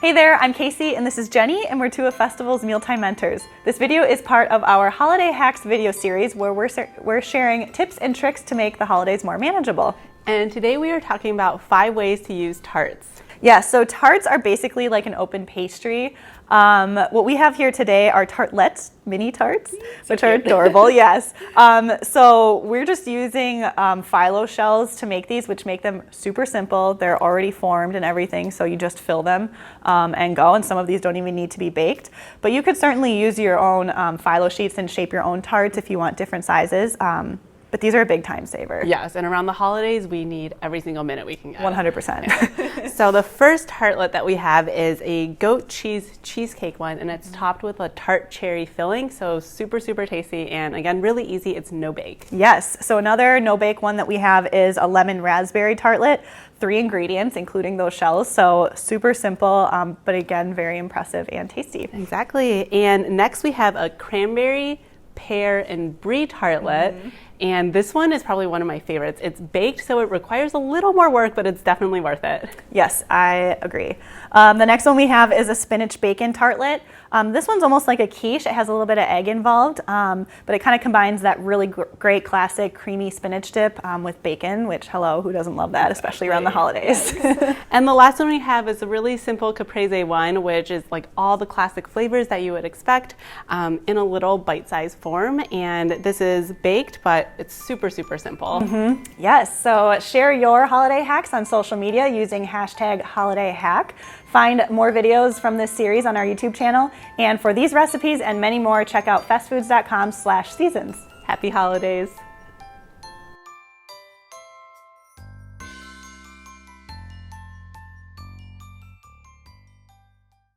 Hey there, I'm Casey and this is Jenny and we're two of Festival's Mealtime Mentors. This video is part of our Holiday Hacks video series where we're sharing tips and tricks to make the holidays more manageable. And today we are talking about 5 ways to use tarts. Yeah, so tarts are basically like an open pastry. What we have here today are tartlets, mini tarts, which are adorable, yes. So we're just using phyllo shells to make these, which make them super simple. They're already formed and everything, so you just fill them and go. And some of these don't even need to be baked. But you could certainly use your own phyllo sheets and shape your own tarts if you want different sizes. But these are a big time saver. Yes, and around the holidays, we need every single minute we can get. 100%. Yeah. So the first tartlet that we have is a goat cheese cheesecake one, and it's topped with a tart cherry filling, so super, super tasty, and again, really easy. It's no bake. Yes, so another no bake one that we have is a lemon raspberry tartlet. 3 ingredients, including those shells, so super simple, but again, very impressive and tasty. Exactly, and next we have a cranberry, pear, and brie tartlet. And this one is probably one of my favorites. It's baked, so it requires a little more work, but it's definitely worth it. Yes, I agree. The next one we have is a spinach bacon tartlet. This one's almost like a quiche. It has a little bit of egg involved, but it kind of combines that really great classic creamy spinach dip with bacon, which, hello, who doesn't love that, especially around the holidays. And the last one we have is a really simple Caprese one, which is like all the classic flavors that you would expect in a little bite-sized form. And this is baked, but it's super, super simple. Yes, so share your holiday hacks on social media using #HolidayHack. Find more videos from this series on our YouTube channel. And for these recipes and many more, check out festfoods.com/seasons. Happy holidays.